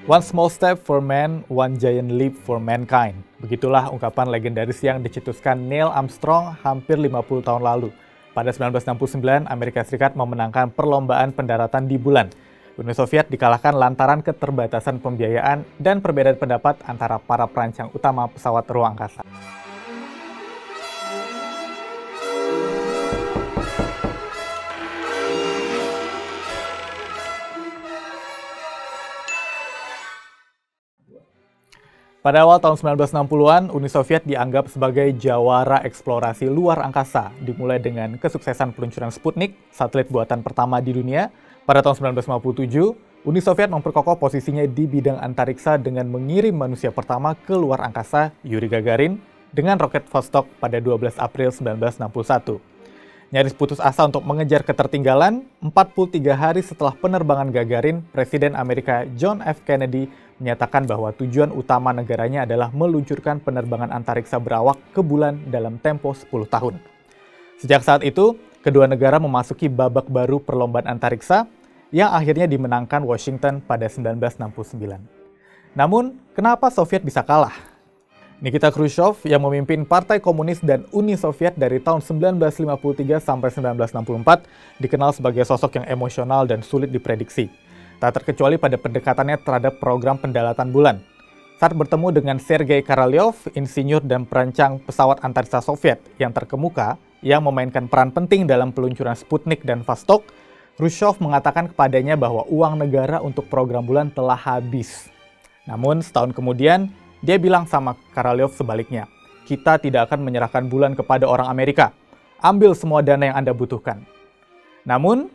One small step for man, one giant leap for mankind. Begitulah ungkapan legendaris yang dicetuskan Neil Armstrong hampir 50 tahun lalu. Pada 1969, Amerika Serikat memenangkan perlombaan pendaratan di bulan. Uni Soviet dikalahkan lantaran keterbatasan pembiayaan dan perbedaan pendapat antara para perancang utama pesawat ruang angkasa. Pada awal tahun 1960-an, Uni Soviet dianggap sebagai jawara eksplorasi luar angkasa, dimulai dengan kesuksesan peluncuran Sputnik, satelit buatan pertama di dunia. Pada tahun 1957, Uni Soviet memperkokoh posisinya di bidang antariksa dengan mengirim manusia pertama ke luar angkasa, Yuri Gagarin, dengan roket Vostok pada 12 April 1961. Nyaris putus asa untuk mengejar ketertinggalan, 43 hari setelah penerbangan Gagarin, Presiden Amerika John F. Kennedy menyatakan bahwa tujuan utama negaranya adalah meluncurkan penerbangan antariksa berawak ke bulan dalam tempo 10 tahun. Sejak saat itu, kedua negara memasuki babak baru perlombaan antariksa yang akhirnya dimenangkan Washington pada 1969. Namun, kenapa Soviet bisa kalah? Nikita Khrushchev yang memimpin Partai Komunis dan Uni Soviet dari tahun 1953 sampai 1964 dikenal sebagai sosok yang emosional dan sulit diprediksi. Tak terkecuali pada pendekatannya terhadap program pendaratan bulan. Saat bertemu dengan Sergei Korolev, insinyur dan perancang pesawat antariksa Soviet yang terkemuka, yang memainkan peran penting dalam peluncuran Sputnik dan Vostok, Khrushchev mengatakan kepadanya bahwa uang negara untuk program bulan telah habis. Namun setahun kemudian, dia bilang sama Korolev sebaliknya, kita tidak akan menyerahkan bulan kepada orang Amerika. Ambil semua dana yang Anda butuhkan. Namun,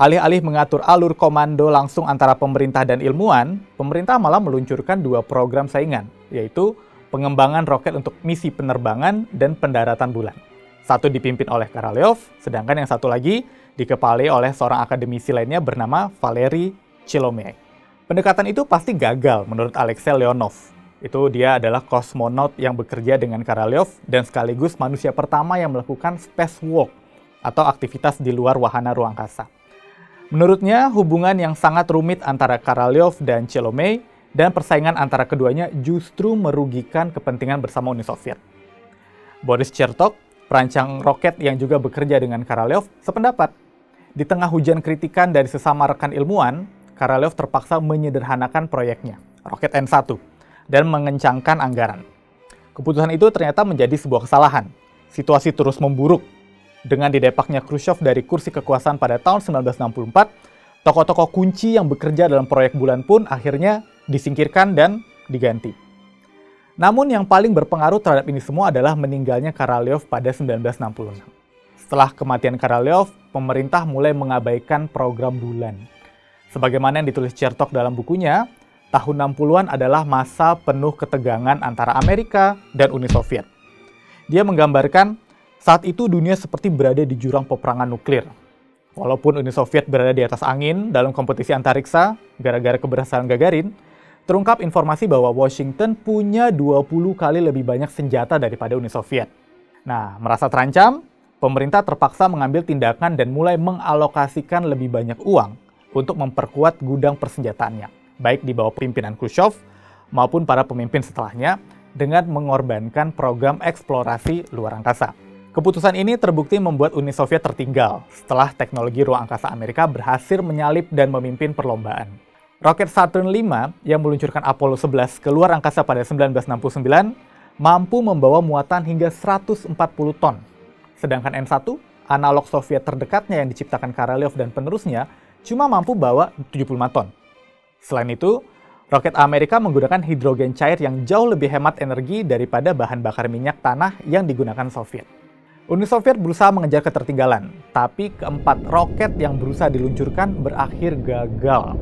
alih-alih mengatur alur komando langsung antara pemerintah dan ilmuwan, pemerintah malah meluncurkan dua program saingan, yaitu pengembangan roket untuk misi penerbangan dan pendaratan bulan. Satu dipimpin oleh Korolev, sedangkan yang satu lagi dikepalai oleh seorang akademisi lainnya bernama Valery Chilomey. Pendekatan itu pasti gagal menurut Alexei Leonov. Itu dia adalah kosmonaut yang bekerja dengan Korolev dan sekaligus manusia pertama yang melakukan spacewalk atau aktivitas di luar wahana ruang angkasa. Menurutnya, hubungan yang sangat rumit antara Korolev dan Chilomey dan persaingan antara keduanya justru merugikan kepentingan bersama Uni Soviet. Boris Chertok, perancang roket yang juga bekerja dengan Korolev, sependapat. Di tengah hujan kritikan dari sesama rekan ilmuwan, Korolev terpaksa menyederhanakan proyeknya, roket N1, dan mengencangkan anggaran. Keputusan itu ternyata menjadi sebuah kesalahan. Situasi terus memburuk. Dengan didepaknya Khrushchev dari kursi kekuasaan pada tahun 1964, tokoh-tokoh kunci yang bekerja dalam proyek bulan pun akhirnya disingkirkan dan diganti. Namun yang paling berpengaruh terhadap ini semua adalah meninggalnya Korolev pada 1966. Setelah kematian Korolev, pemerintah mulai mengabaikan program bulan. Sebagaimana yang ditulis Chertok dalam bukunya, tahun 60-an adalah masa penuh ketegangan antara Amerika dan Uni Soviet. Dia menggambarkan saat itu dunia seperti berada di jurang peperangan nuklir. Walaupun Uni Soviet berada di atas angin dalam kompetisi antariksa gara-gara keberhasilan Gagarin, terungkap informasi bahwa Washington punya 20 kali lebih banyak senjata daripada Uni Soviet. Nah, merasa terancam, pemerintah terpaksa mengambil tindakan dan mulai mengalokasikan lebih banyak uang untuk memperkuat gudang persenjataannya, baik di bawah pimpinan Khrushchev maupun para pemimpin setelahnya, dengan mengorbankan program eksplorasi luar angkasa. Keputusan ini terbukti membuat Uni Soviet tertinggal setelah teknologi ruang angkasa Amerika berhasil menyalip dan memimpin perlombaan. Roket Saturn V yang meluncurkan Apollo 11 ke luar angkasa pada 1969 mampu membawa muatan hingga 140 ton. Sedangkan N1, analog Soviet terdekatnya yang diciptakan Korolev dan penerusnya, cuma mampu bawa 75 ton. Selain itu, roket Amerika menggunakan hidrogen cair yang jauh lebih hemat energi daripada bahan bakar minyak tanah yang digunakan Soviet. Uni Soviet berusaha mengejar ketertinggalan, tapi keempat roket yang berusaha diluncurkan berakhir gagal.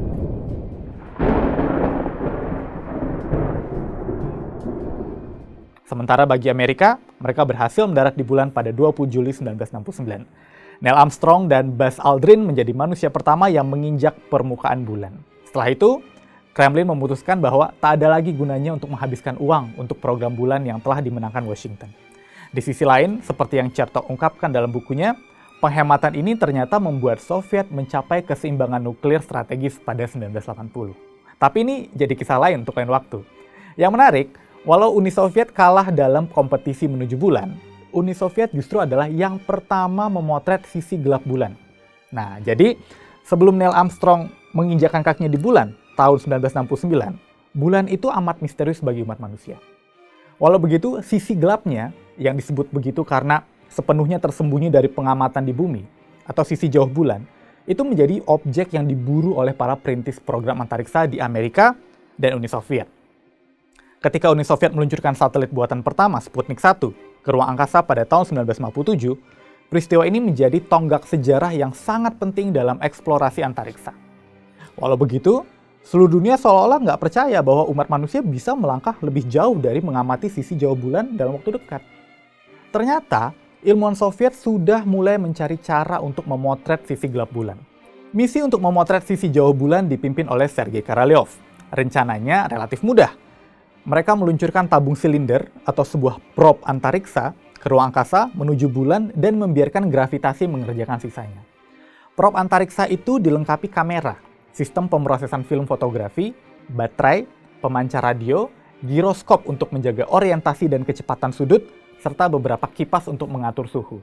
Sementara bagi Amerika, mereka berhasil mendarat di bulan pada 20 Juli 1969. Neil Armstrong dan Buzz Aldrin menjadi manusia pertama yang menginjak permukaan bulan. Setelah itu, Kremlin memutuskan bahwa tak ada lagi gunanya untuk menghabiskan uang untuk program bulan yang telah dimenangkan Washington. Di sisi lain, seperti yang Chertok ungkapkan dalam bukunya, penghematan ini ternyata membuat Soviet mencapai keseimbangan nuklir strategis pada 1980. Tapi ini jadi kisah lain untuk lain waktu. Yang menarik, walau Uni Soviet kalah dalam kompetisi menuju bulan, Uni Soviet justru adalah yang pertama memotret sisi gelap bulan. Nah, jadi sebelum Neil Armstrong menginjakkan kakinya di bulan tahun 1969, bulan itu amat misterius bagi umat manusia. Walau begitu, sisi gelapnya yang disebut begitu karena sepenuhnya tersembunyi dari pengamatan di bumi atau sisi jauh bulan, itu menjadi objek yang diburu oleh para perintis program antariksa di Amerika dan Uni Soviet. Ketika Uni Soviet meluncurkan satelit buatan pertama Sputnik 1 ke ruang angkasa pada tahun 1957, peristiwa ini menjadi tonggak sejarah yang sangat penting dalam eksplorasi antariksa. Walau begitu, seluruh dunia seolah-olah nggak percaya bahwa umat manusia bisa melangkah lebih jauh dari mengamati sisi jauh bulan dalam waktu dekat. Ternyata, ilmuwan Soviet sudah mulai mencari cara untuk memotret sisi gelap bulan. Misi untuk memotret sisi jauh bulan dipimpin oleh Sergei Korolev. Rencananya relatif mudah. Mereka meluncurkan tabung silinder atau sebuah probe antariksa ke ruang angkasa menuju bulan dan membiarkan gravitasi mengerjakan sisanya. Probe antariksa itu dilengkapi kamera, sistem pemrosesan film fotografi, baterai, pemancar radio, giroskop untuk menjaga orientasi dan kecepatan sudut, serta beberapa kipas untuk mengatur suhu.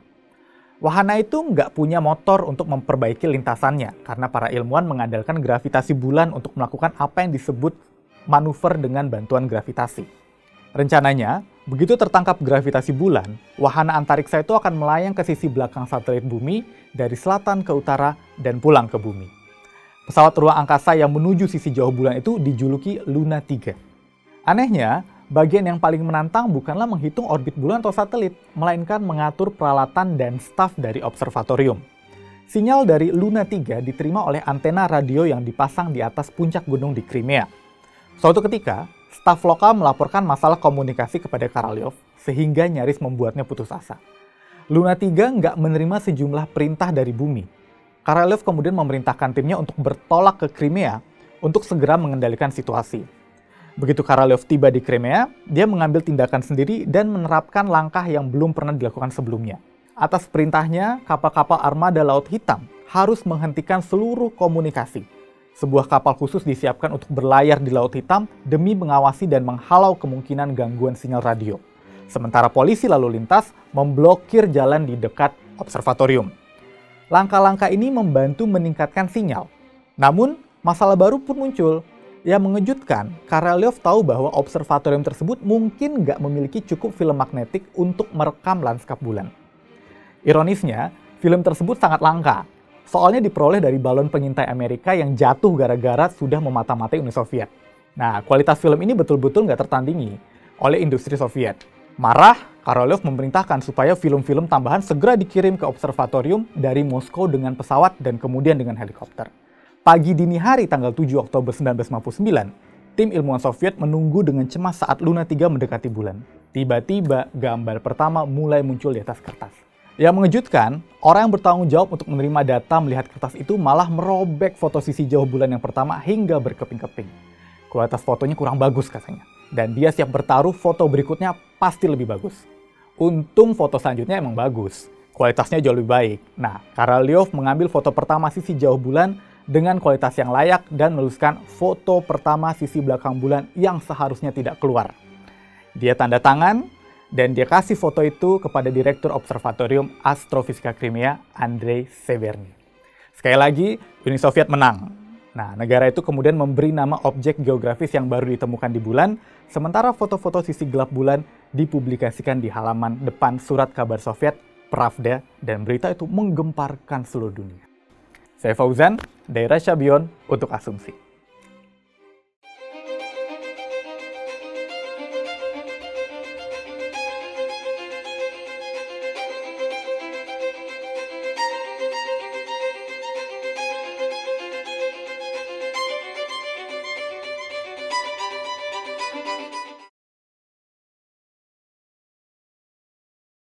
Wahana itu nggak punya motor untuk memperbaiki lintasannya, karena para ilmuwan mengandalkan gravitasi bulan untuk melakukan apa yang disebut manuver dengan bantuan gravitasi. Rencananya, begitu tertangkap gravitasi bulan, wahana antariksa itu akan melayang ke sisi belakang satelit bumi dari selatan ke utara dan pulang ke bumi. Pesawat ruang angkasa yang menuju sisi jauh bulan itu dijuluki Luna 3. Anehnya, bagian yang paling menantang bukanlah menghitung orbit bulan atau satelit, melainkan mengatur peralatan dan staf dari observatorium. Sinyal dari Luna 3 diterima oleh antena radio yang dipasang di atas puncak gunung di Crimea. Suatu ketika, staf lokal melaporkan masalah komunikasi kepada Korolev, sehingga nyaris membuatnya putus asa. Luna 3 nggak menerima sejumlah perintah dari bumi. Korolev kemudian memerintahkan timnya untuk bertolak ke Crimea untuk segera mengendalikan situasi. Begitu Korolev tiba di Crimea, dia mengambil tindakan sendiri dan menerapkan langkah yang belum pernah dilakukan sebelumnya. Atas perintahnya, kapal-kapal armada Laut Hitam harus menghentikan seluruh komunikasi. Sebuah kapal khusus disiapkan untuk berlayar di Laut Hitam demi mengawasi dan menghalau kemungkinan gangguan sinyal radio. Sementara polisi lalu lintas memblokir jalan di dekat observatorium. Langkah-langkah ini membantu meningkatkan sinyal. Namun, masalah baru pun muncul. Yang mengejutkan, Korolev tahu bahwa observatorium tersebut mungkin nggak memiliki cukup film magnetik untuk merekam lanskap bulan. Ironisnya, film tersebut sangat langka. Soalnya diperoleh dari balon pengintai Amerika yang jatuh gara-gara sudah memata-matai Uni Soviet. Nah, kualitas film ini betul-betul nggak tertandingi oleh industri Soviet. Marah, Korolev memerintahkan supaya film-film tambahan segera dikirim ke observatorium dari Moskow dengan pesawat dan kemudian dengan helikopter. Pagi dini hari tanggal 7 Oktober 1959, tim ilmuwan Soviet menunggu dengan cemas saat Luna 3 mendekati bulan. Tiba-tiba, gambar pertama mulai muncul di atas kertas. Yang mengejutkan, orang yang bertanggung jawab untuk menerima data melihat kertas itu malah merobek foto sisi jauh bulan yang pertama hingga berkeping-keping. Kualitas fotonya kurang bagus katanya. Dan dia siap bertaruh foto berikutnya pasti lebih bagus. Untung foto selanjutnya emang bagus. Kualitasnya jauh lebih baik. Nah, Korolev mengambil foto pertama sisi jauh bulan dengan kualitas yang layak dan menuliskan foto pertama sisi belakang bulan yang seharusnya tidak keluar. Dia tanda tangan dan dia kasih foto itu kepada Direktur Observatorium Astrofisika Crimea, Andrei Severny. Sekali lagi, Uni Soviet menang. Nah, negara itu kemudian memberi nama objek geografis yang baru ditemukan di bulan, sementara foto-foto sisi gelap bulan dipublikasikan di halaman depan surat kabar Soviet, Pravda, dan berita itu menggemparkan seluruh dunia. Saya Fauzan, dari Russia Beyond untuk Asumsi.